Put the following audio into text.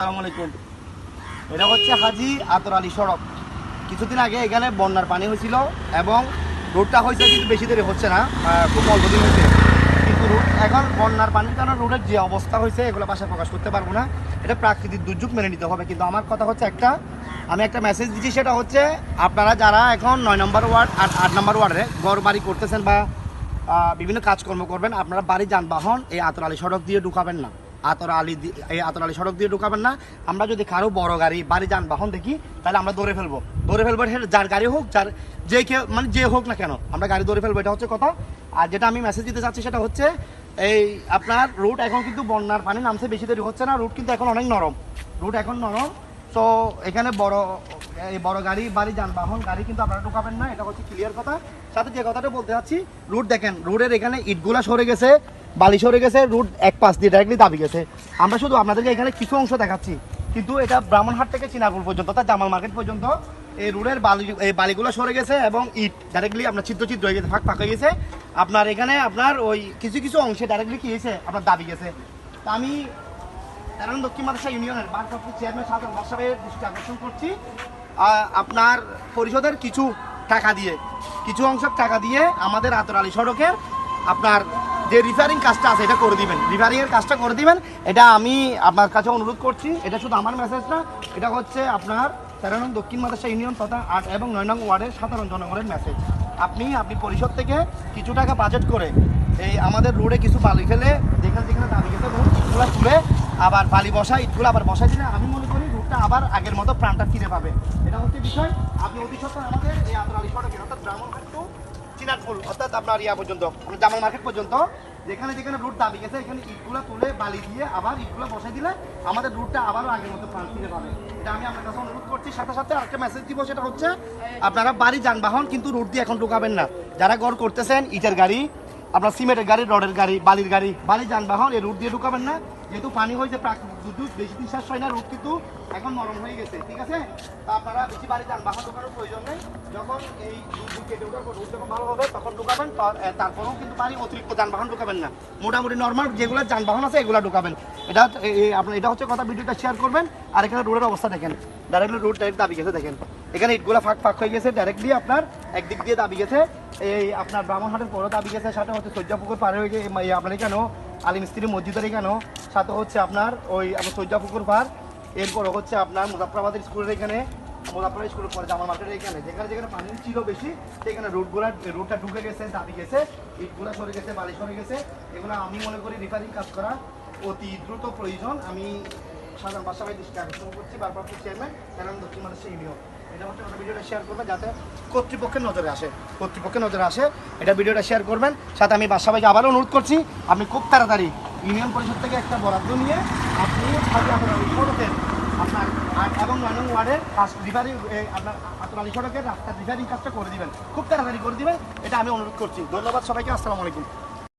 আসসালামু আলাইকুম। এটা হচ্ছে হাজি আতর আলী সড়ক। কিছুদিন আগে এখানে বন্যার পানি হয়েছিল এবং রোডটা হয়েছে কিন্তু বেশি দেরি হচ্ছে না, খুব অল্প দিন হয়েছে। কিন্তু রোড এখন বন্যার পানির কারণে রোডের যে অবস্থা হয়েছে এগুলো বাসায় প্রকাশ করতে পারবো না। এটা প্রাকৃতিক দুর্যোগ, মেনে নিতে হবে। কিন্তু আমার কথা হচ্ছে আমি একটা মেসেজ দিচ্ছি, সেটা হচ্ছে আপনারা যারা এখন ৯ নম্বর ওয়ার্ড আর ৮ নম্বর ওয়ার্ডে ঘর বাড়ি করতেছেন বা বিভিন্ন কাজকর্ম করবেন, আপনারা বাড়ি যানবাহন এই আতর আলী সড়ক দিয়ে ঢুকাবেন না। এই আতর আলী সড়ক দিয়ে ঢুকাবেন না। আমরা যদি কারো বড় গাড়ি বাড়ি যানবাহন দেখি তাহলে আমরা দৌড়ে ফেলবো। যার গাড়ি হোক, যার যে হোক না কেন, আমরা গাড়ি দৌড়ে ফেলবো। এটা হচ্ছে কথা। আর যেটা আমি মেসেজ দিতে চাচ্ছি সেটা হচ্ছে এই আপনার রুট এখন কিন্তু বন্যার পানি নামছে, বেশি দেরি হচ্ছে না। রুট কিন্তু এখন অনেক নরম, রুট এখন নরম। তো এখানে বড় গাড়ি বাড়ি যানবাহন গাড়ি কিন্তু আপনারা ঢুকাবেন না, এটা হচ্ছে ক্লিয়ার কথা। সাথে যে কথাটা বলতে চাচ্ছি, রুট দেখেন, রোডের এখানে ইটগুলা সরে গেছে, বালি সরে গেছে, রুট এক পাশ দিয়ে ডাইরেক্টলি দাবি গেছে। আমরা শুধু আপনাদেরকে এখানে কিছু অংশ দেখাচ্ছি, কিন্তু এটা ব্রাহ্মণহাট থেকে চিনাগুল পর্যন্ত অর্থাৎ জামাল মার্কেট পর্যন্ত এই রোডের বালিগুলো সরে গেছে এবং ইট ডাইরেক্টলি আপনার ছিদ্র হয়ে গেছে, ফাঁক হয়ে গেছে। আপনার এখানে আপনার ওই কিছু অংশে ডাইরেক্টলি কি হয়েছে, আপনার দাবি গেছে। তা আমি দক্ষিণ মাদ্রাসা ইউনিয়নের ভারপ্রাপ্ত চেয়ারম্যান সাধারণ বাসাবের দৃষ্টি আকর্ষণ করছি, আপনার পরিষদের কিছু অংশ টাকা দিয়ে আমাদের আতর আলী সড়কের আপনার যে রিপেয়ারিং কাজটা আছে এটা করে দিবেন, রিপেয়ারিংয়ের কাজটা করে দিবেন। এটা আমি আপনার কাছে অনুরোধ করছি। এটা শুধু আমার মেসেজ না, এটা হচ্ছে আপনার 13 নং দক্ষিণ মাদ্রাসা ইউনিয়ন তথা 8 এবং 9 নং ওয়ার্ডের সাধারণ জনগণের মেসেজ। আপনি পরিষদ থেকে কিছু টাকা বাজেট করে এই আমাদের রোডে কিছু বালি ফেলে যেখানে দাবি গেছে ইটগুলো তুলে আবার বালি ইটগুলো আবার বসাই দিলে আমি মনে করি রোডটা আবার আগের মতো প্রাণটা ফিরে পাবে। এটা হচ্ছে বিষয়। আপনি অতি সত্ত্বর আমাদের এই আতর আলী সড়কের অর্থাৎ ব্রাহ্মণহাট টু চিনারপুল অর্থাৎ আপনার পর্যন্ত জামাল মার্কেট পর্যন্ত যেখানে রুট দাবি গেছে এখানে ইটগুলো তুলে বালি দিয়ে আবার ইটগুলো বসাই দিলে আমাদের রুটটা আবারও আগের মতো প্রাণ ফিরে পাবে। এটা আমি আপনার কাছে অনুরোধ করছি। সাথে আরেকটা মেসেজ দিব, সেটা হচ্ছে আপনারা বাড়ি যানবাহন কিন্তু রুট দিয়ে এখন ঢুকাবেন না। যারা ঘর করতেছেন, ইটের গাড়ি, আপনার সিমেন্টের গাড়ি, রডের গাড়ি, বালির গাড়ি, বাড়ি যানবাহন এই রুট দিয়ে ঢুকাবেন না। যেহেতু পানি হয়েছে, প্রাকৃতিক দুর্যোগ, বেশি বিশ্বাস হয় না, রুট কিন্তু এখন নরম হয়ে গেছে, ঠিক আছে? তা আপনারা বেশি বাড়ি যানবাহন ঢোকানোর প্রয়োজন নেই। যখন এই কেটে ওঠার পর রুট যখন ভালো হবে তখন ঢুকাবেন। তারপরেও কিন্তু বাড়ি অতিরিক্ত যানবাহন ঢুকাবেন না। মোটামুটি নর্মাল যেগুলো যানবাহন আছে এগুলো ঢুকাবেন। এটা হচ্ছে কথা। ভিডিওটা শেয়ার করবেন। আর এখানে রোডের অবস্থা দেখেন, ডাইরেক্টলি রোড ডাইরেক্ট দাবি গেছে। দেখেন এখানে ইটগুলো ফাঁক হয়ে গেছে, ডাইরেক্টলি আপনার একদিক দিয়ে দাবি গেছে। এই আপনার ব্রাহ্মণহাটের পরও দাবি গেছে, সাথে হচ্ছে সজ্জাপুকুর পারে হয়ে গিয়ে আপনার এখানে আলিম স্ত্রী মসজিদের এখানেও, সাথে হচ্ছে আপনার আপনার সজ্জাপুকুর পার, এরপর হচ্ছে আপনার মুজাফরাবাদের স্কুলের এখানে, মুজাফরাবাদ স্কুলের পরে জামাল মার্কেটের এখানে যেখানে পানি ছিল বেশি সেখানে রোডটা ঢুকে গেছে, দাবি গেছে, ইটগুলা সরে গেছে, বালি সরে গেছে। এগুলো আমি মনে করি রিপেয়ারিং কাজ করা অতি দ্রুত প্রয়োজন। আমি সাধারণ বাসাবাই দৃষ্টি আকর্ষণ করছি, ভারপ্রাপ্ত চেয়ারম্যান দক্ষিণ মাদ্রাসা ইউনিয়ন। এটা হচ্ছে ভিডিওটা শেয়ার করবেন যাতে কর্তৃপক্ষের নজরে আসে। এটা ভিডিওটা শেয়ার করবেন। সাথে আমি বাসাবাইকে আবারও অনুরোধ করছি, আপনি খুব তাড়াতাড়ি ইউনিয়ন পরিষদ থেকে একটা বরাদ্দ নিয়ে আপনি সড়কের আপনার 8 এবং 9 নং ওয়ার্ডের আপনার আতর আলী সড়কের রাস্তার রিপেয়ারিং কাজটা করে দিবেন, খুব তাড়াতাড়ি করে দিবেন। এটা আমি অনুরোধ করছি। ধন্যবাদ সবাইকে। আসসালামু আলাইকুম।